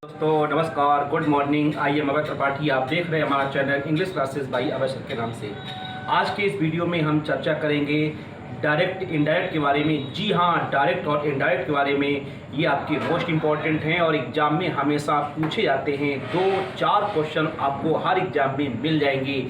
दोस्तों नमस्कार, good morning. I am अभय त्रिपाठी। आप देख रहे हैं हमारा channel English classes by Abhay sir के नाम से। आज के इस वीडियो में हम चर्चा करेंगे डायरेक्ट इनडायरेक्ट के बारे में। जी हाँ, डायरेक्ट और इनडायरेक्ट के बारे में। ये आपके मोस्ट इंपॉर्टेंट हैं और एग्जाम में हमेशा पूछे जाते हैं। 2-4 क्वेश्चन आपको हर एग्जाम में मिल जाएंगे।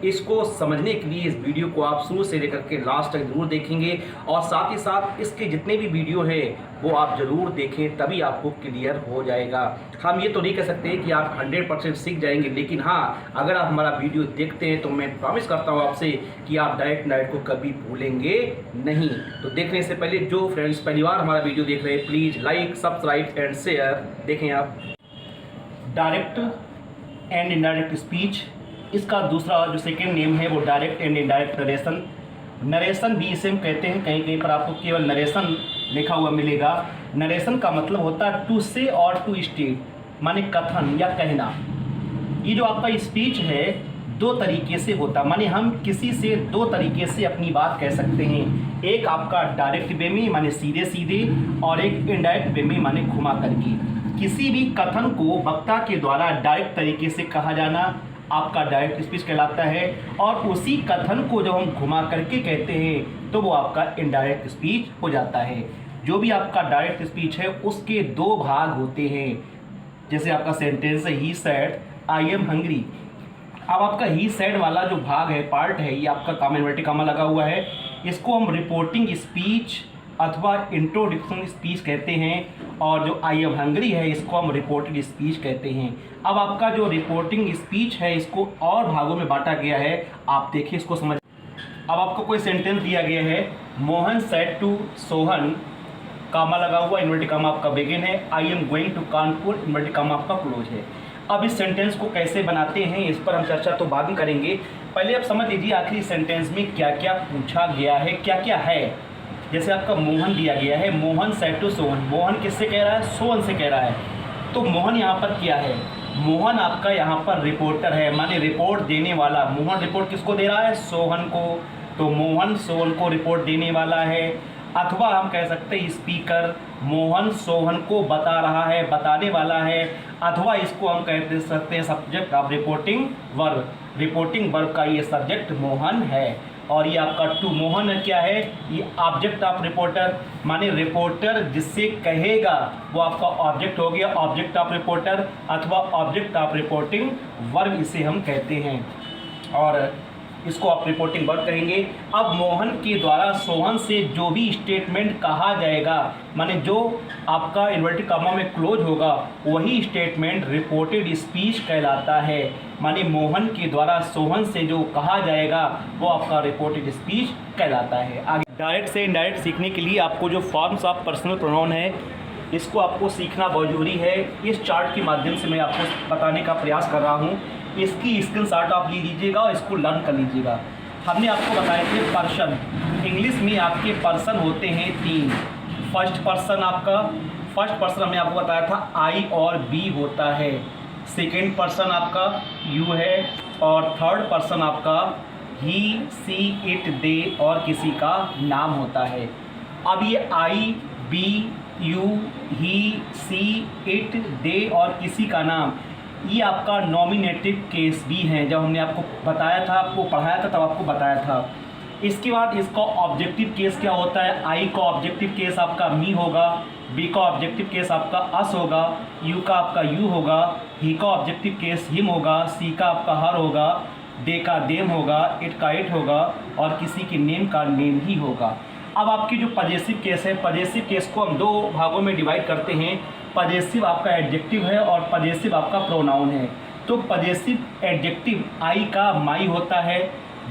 इसको समझने के लिए इस वीडियो को आप शुरू से लेकर के लास्ट तक जरूर देखेंगे और साथ ही साथ इसके जितने भी वीडियो हैं वो आप ज़रूर देखें, तभी आपको क्लियर हो जाएगा। हम ये तो नहीं कह सकते कि आप 100% सीख जाएंगे, लेकिन हाँ, अगर आप हमारा वीडियो देखते हैं तो मैं प्रॉमिस करता हूँ आपसे कि आप डायरेक्ट को कभी भूलेंगे नहीं। तो देखने से पहले जो फ्रेंड्स पहली बार हमारा वीडियो देख रहे हैं, please like, subscribe and share. देखें आप, डायरेक्ट एंड इनडायरेक्ट स्पीच, इसका दूसरा जो सेकेंड नेम है वो direct and indirect narration. Narration भी इसे हम कहते हैं। कहीं कहीं पर आपको केवल नरेशन लिखा हुआ मिलेगा। नरेशन का मतलब होता है टू से और टू स्टेट, माने कथन या कहना। ये जो आपका स्पीच है दो तरीके से होता है, माने हम किसी से दो तरीके से अपनी बात कह सकते हैं। एक आपका डायरेक्ट वे में, माने सीधे सीधे, और एक इनडायरेक्ट वे में, माने घुमा करके। किसी भी कथन को वक्ता के द्वारा डायरेक्ट तरीके से कहा जाना आपका डायरेक्ट स्पीच कहलाता है, और उसी कथन को जब हम घुमा करके कहते हैं तो वो आपका इनडायरेक्ट स्पीच हो जाता है। जो भी आपका डायरेक्ट स्पीच है उसके दो भाग होते हैं। जैसे आपका सेंटेंस है he said I am hungry. अब आपका ही सेड वाला जो भाग है, पार्ट है, ये आपका कामा इन्वर्टेड कामा लगा हुआ है। इसको हम रिपोर्टिंग स्पीच अथवा इंट्रोडक्शन स्पीच कहते हैं, और जो आई एम हंग्री है इसको हम रिपोर्टेड स्पीच कहते हैं। अब आपका जो रिपोर्टिंग स्पीच है इसको और भागों में बांटा गया है। आप देखिए इसको समझ। अब आपको कोई सेंटेंस दिया गया है, Mohan said to Sohan, comma लगा हुआ, इन्वर्टेड कामा आपका बिगिन है। I am going to Kanpur, inverted comma आपका क्लोज है। अब इस सेंटेंस को कैसे बनाते हैं इस पर हम चर्चा तो बाद में करेंगे। पहले आप समझ लीजिए आखिरी सेंटेंस में क्या क्या पूछा गया है, क्या क्या है। जैसे आपका मोहन दिया गया है, मोहन सेड टू सोहन। मोहन किससे कह रहा है? सोहन से कह रहा है। तो मोहन यहाँ पर क्या है? मोहन आपका यहाँ पर रिपोर्टर है, माने रिपोर्ट देने वाला। मोहन रिपोर्ट किसको दे रहा है? सोहन को। तो मोहन सोहन को रिपोर्ट देने वाला है। अथवा हम कह सकते हैं स्पीकर, मोहन सोहन को बता रहा है, बताने वाला है। अथवा इसको हम कह सकते हैं subject of reporting verb. Reporting verb का ये सब्जेक्ट मोहन है। और ये आपका टू मोहन क्या है? ये ऑब्जेक्ट ऑफ रिपोर्टर, माने रिपोर्टर जिससे कहेगा वो आपका ऑब्जेक्ट हो गया, ऑब्जेक्ट ऑफ रिपोर्टर अथवा ऑब्जेक्ट ऑफ रिपोर्टिंग वर्ब इसे हम कहते हैं, और इसको आप रिपोर्टिंग वर्ब कहेंगे। अब मोहन के द्वारा सोहन से जो भी स्टेटमेंट कहा जाएगा, माने जो आपका इन्वर्टेड कामा में क्लोज होगा, वही स्टेटमेंट रिपोर्टेड स्पीच कहलाता है। माने मोहन के द्वारा सोहन से जो कहा जाएगा वो आपका रिपोर्टेड स्पीच कहलाता है। आगे डायरेक्ट से इनडायरेक्ट सीखने के लिए आपको जो फॉर्म्स ऑफ पर्सनल प्रोनाउन है इसको आपको सीखना बहुत जरूरी है। इस चार्ट के माध्यम से मैं आपको बताने का प्रयास कर रहा हूँ। इसकी स्क्रीनशॉट आप ले लीजिएगा और इसको लर्न कर लीजिएगा। हमने आपको बताए थे पर्सन। इंग्लिश में आपके पर्सन होते हैं 3। फर्स्ट पर्सन हमने आपको बताया था आई और बी होता है। सेकेंड पर्सन आपका यू है, और थर्ड पर्सन आपका ही, सी, इट, दे और किसी का नाम होता है। अब ये I, we, you, he, she, it, they और किसी का नाम, ये आपका नॉमिनेटिव केस भी हैं। जब हमने आपको बताया था, आपको पढ़ाया था, तब आपको बताया था। इसके बाद इसका ऑब्जेक्टिव केस क्या होता है? आई का ऑब्जेक्टिव केस आपका मी होगा, बी का ऑब्जेक्टिव केस आपका अस होगा, यू का आपका यू होगा, ही का ऑब्जेक्टिव केस हिम होगा, सी का आपका हर होगा, दे का देम होगा, इट का इट होगा, और किसी के नेम का नेम ही होगा। अब आपकी जो पजेसिव केस है, पजेसिव केस को हम 2 भागों में डिवाइड करते हैं। पजेसिव आपका एडजेक्टिव है और पजेसिव आपका प्रोनाउन है। तो पजेसिव एडजेक्टिव आई का माई होता है,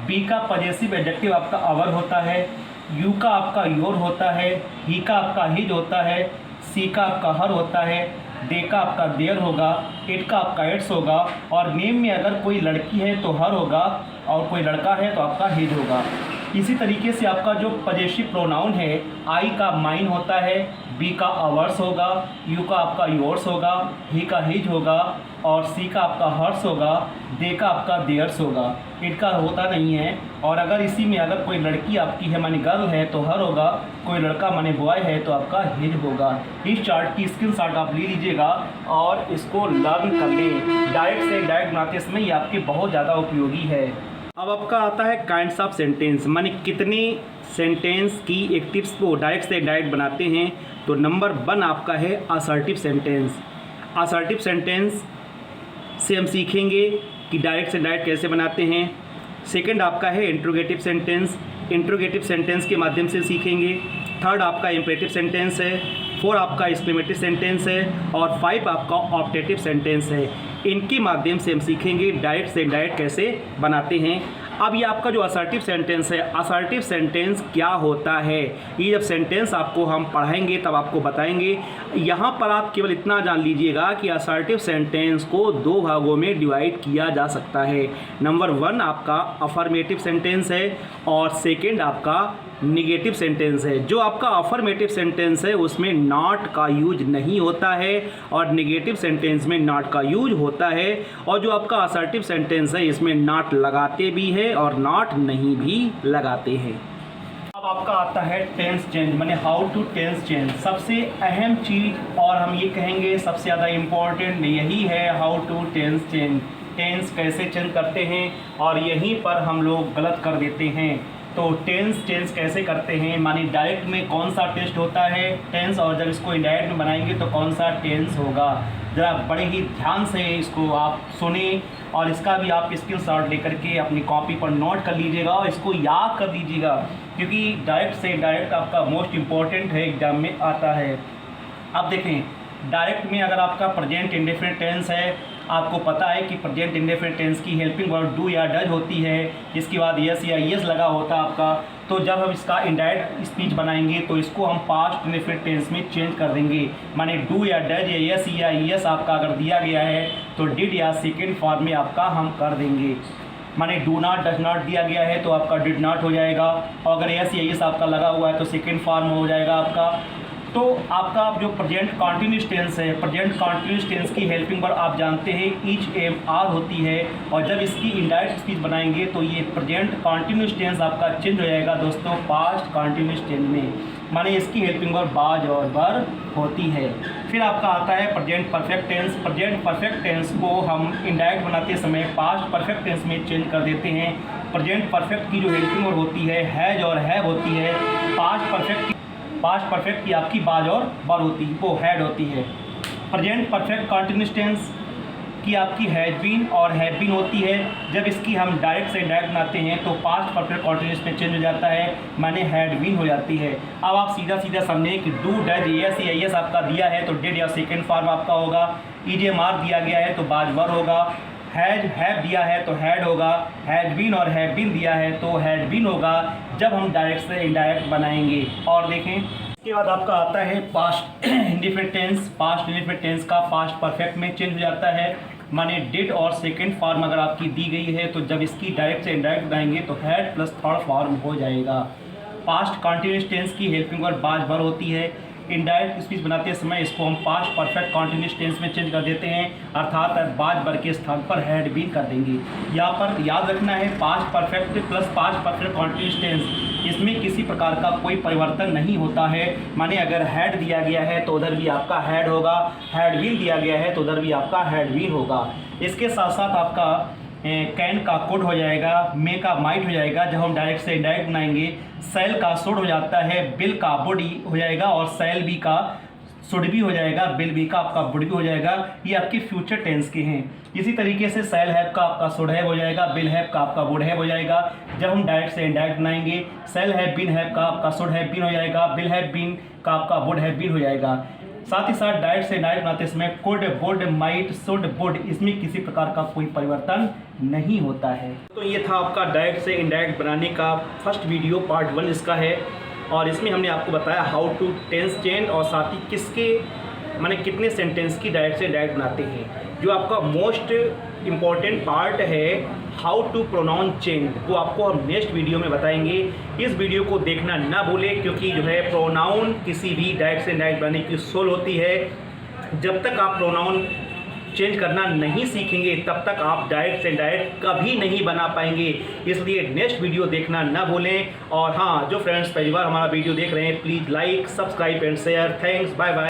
बी का पजेसिव एडजेक्टिव आपका अवर होता है, यू का आपका योर होता है, ही का आपका हिज होता है, सी का आपका हर होता है, दे का आपका देयर होगा, इट का आपका इट्स होगा, और नेम में अगर कोई लड़की है तो हर होगा और कोई लड़का है तो आपका हिज होगा। इसी तरीके से आपका जो पजेसिव प्रोनाउन है, आई का माइन होता है, बी का अवर्स होगा, यू का आपका योर्स होगा, ही का हिज होगा और सी का आपका हर्स होगा, दे का आपका देयर्स होगा, इट का होता नहीं है। और अगर इसी में अगर कोई लड़की आपकी है माने गर्ल है तो हर होगा, कोई लड़का माने बॉय है तो आपका हिज होगा। इस चार्ट की स्क्रीनशॉट आप ले लीजिएगा और इसको लर्न कर लें। डायरेक्ट से डायरेक्ट बनाते समय ये आपके बहुत ज़्यादा उपयोगी है। अब आपका आता है काइंड्स ऑफ सेंटेंस, माने कितने सेंटेंस की एक टिप्स को डायरेक्ट से डायरेक्ट बनाते हैं। तो नंबर 1 आपका है असर्टिव सेंटेंस। असर्टिव सेंटेंस से हम सीखेंगे कि डायरेक्ट से डायरेक्ट कैसे बनाते हैं। सेकंड आपका है इंट्रोगेटिव सेंटेंस, इंट्रोगेटिव सेंटेंस के माध्यम से सीखेंगे। थर्ड आपका इम्पेरेटिव सेंटेंस है। 4 आपका एक्सक्लेमेटिव सेंटेंस है और 5 आपका ऑप्टेटिव सेंटेंस है। इनके माध्यम से हम सीखेंगे डायरेक्ट से डायरेक्ट कैसे बनाते हैं। अब ये आपका जो असर्टिव सेंटेंस है, असर्टिव सेंटेंस क्या होता है, ये जब सेंटेंस आपको हम पढ़ाएंगे तब आपको बताएंगे। यहाँ पर आप केवल इतना जान लीजिएगा कि असर्टिव सेंटेंस को 2 भागों में डिवाइड किया जा सकता है। नंबर 1 आपका अफर्मेटिव सेंटेंस है और सेकेंड आपका निगेटिव सेंटेंस है। जो आपका अफर्मेटिव सेंटेंस है उसमें नॉट का यूज नहीं होता है और निगेटिव सेंटेंस में नॉट का यूज होता है। और जो आपका असर्टिव सेंटेंस है इसमें नॉट लगाते भी है और नॉट नहीं भी लगाते हैं। अब आपका आता है टेंस चेंज, माने हाउ टू टेंस चेंज। सबसे अहम चीज़ और हम ये कहेंगे सबसे ज़्यादा इम्पोर्टेंट यही है, how to tense change. Tense कैसे चेंज करते हैं और यहीं पर हम लोग गलत कर देते हैं। तो टेंस चेंज कैसे करते हैं, माने डायरेक्ट में कौन सा टेस्ट होता है टेंस, और जब इसको इनडायरेक्ट में बनाएंगे तो कौन सा टेंस होगा। ज़रा बड़े ही ध्यान से इसको आप सुने और इसका भी आप स्क्रीनशॉट लेकर के अपनी कॉपी पर नोट कर लीजिएगा और इसको याद कर लीजिएगा, क्योंकि डायरेक्ट से डायरेक्ट आपका मोस्ट इम्पॉर्टेंट है, एग्जाम में आता है। अब देखें, डायरेक्ट में अगर आपका प्रेजेंट इंडेफिनिट टेंस है, आपको पता है कि प्रेजेंट इंडेफिनिट टेंस की हेल्पिंग वर्ब डू या डज होती है, इसके बाद यस या यस लगा होता है आपका। तो जब हम इसका इनडायरेक्ट स्पीच बनाएंगे तो इसको हम पास्ट इंडेफिनिट टेंस में चेंज कर देंगे। माने डू या डज या यस आपका अगर दिया गया है तो डिड या सेकेंड फॉर्म में आपका हम कर देंगे। माने डू नॉट डज नॉट दिया गया है तो आपका डिड नॉट हो जाएगा, और अगर यस या यस आपका लगा हुआ है तो सेकेंड फॉर्म हो जाएगा आपका। तो आपका जो प्रेजेंट कॉन्टिन्यूस टेंस है, प्रेजेंट कॉन्टिन्यूस टेंस की हेल्पिंग वर्ब आप जानते हैं ईच एम आर होती है, और जब इसकी इनडायरेक्ट स्पीच बनाएंगे तो ये प्रेजेंट कॉन्टिन्यूस टेंस आपका चेंज हो जाएगा दोस्तों पास्ट कॉन्टिन्यूस टेंस में। माने इसकी हेल्पिंग वर्ब बाज और बर होती है। फिर आपका आता है present perfect tense. Present perfect tense को हम इनडायरेक्ट बनाते समय पास्ट परफेक्ट टेंस में चेंज कर देते हैं। प्रेजेंट परफेक्ट की जो हेल्पिंग वर्ब होती है हैज और हैव होती है। पास्ट परफेक्ट की आपकी बाज और बर होती है, वो हैड होती है। प्रेजेंट परफेक्ट कॉन्टिन्यूस टेंस की आपकी हैज बीन और हैव बीन होती है। जब इसकी हम डायरेक्ट से डायरेक्ट बनाते हैं तो पास्ट परफेक्ट कॉन्टिन्यूस में चेंज हो जाता है, माने हैड बीन हो जाती है। अब आप सीधा सीधा समझें कि डू डज यस या यस आपका दिया है तो डिड या सेकेंड फॉर्म आपका होगा, ईडीएमआर दिया गया है तो बाज बर होगा, हैज हैव दिया है तो हैड होगा, हैड बीन और हैव बीन दिया है तो हैड बीन होगा जब हम डायरेक्ट से इनडायरेक्ट बनाएंगे। और देखें, इसके बाद आपका आता है past indefinite tense. Past indefinite tense का पास्ट परफेक्ट में चेंज हो जाता है, माने डिड और सेकेंड फॉर्म अगर आपकी दी गई है तो जब इसकी डायरेक्ट से इनडायरेक्ट बनाएंगे तो हैड प्लस थर्ड फॉर्म हो जाएगा। पास्ट कॉन्टिन्यूस टेंस की हेल्पिंग वर्ब बाज बर होती है। इनडायरेक्ट स्पीच बनाते समय इसको हम पास्ट परफेक्ट कॉन्टिन्यूस टेंस में चेंज कर देते हैं, अर्थात बाज बर के स्थान पर हैड बीन कर देंगे। यहाँ पर याद रखना है past perfect plus past perfect continuous tense, इसमें किसी प्रकार का कोई परिवर्तन नहीं होता है। माने अगर हैड दिया गया है तो उधर भी आपका हैड होगा, हैड बीन दिया गया है तो उधर भी आपका हैड बीन होगा। इसके साथ साथ आपका कैन का कुड हो जाएगा, मे का माइट हो जाएगा जब हम डायरेक्ट से इनडायरेक्ट बनाएंगे, सेल का शुड हो जाता है, बिल का बुड हो जाएगा और सेल बी का शुड भी हो जाएगा, बिल बी का आपका बुड भी हो जाएगा। ये आपके फ्यूचर टेंस के हैं। इसी तरीके से सेल हैव का आपका शुड हैव हो जाएगा, बिल हैव का आपका बुड हैव हो जाएगा जब हम डायरेक्ट से इनडायरेक्ट बनाएंगे। सेल हैव बीन हैव का आपका शुड हैव बीन हो जाएगा, बिल हैव बीन का आपका बुड हैव बीन हो जाएगा। साथ ही साथ डायरेक्ट से इनडायरेक्ट बनाते समय कुड बुड माइट शुड बुड, इसमें किसी प्रकार का कोई परिवर्तन नहीं होता है। तो ये था आपका डायरेक्ट से इनडायरेक्ट बनाने का फर्स्ट वीडियो, पार्ट 1 इसका है, और इसमें हमने आपको बताया हाउ टू टेंस चेंज और साथ ही किसके माने कितने सेंटेंस की डायरेक्ट से डायरेक्ट बनाते हैं। जो आपका मोस्ट इम्पॉर्टेंट पार्ट है हाउ टू प्रोनाउंस चेंज, वो आपको हम नेक्स्ट वीडियो में बताएंगे। इस वीडियो को देखना ना भूलें, क्योंकि जो है प्रोनाउन किसी भी डायरेक्ट से इनडायरेक्ट बनाने की सोल होती है। जब तक आप प्रोनाउन चेंज करना नहीं सीखेंगे तब तक आप डायरेक्ट से इनडायरेक्ट कभी नहीं बना पाएंगे। इसलिए नेक्स्ट वीडियो देखना ना भूलें। और हाँ, जो फ्रेंड्स पहली बार हमारा वीडियो देख रहे हैं, please like, subscribe and share. Thanks, bye bye.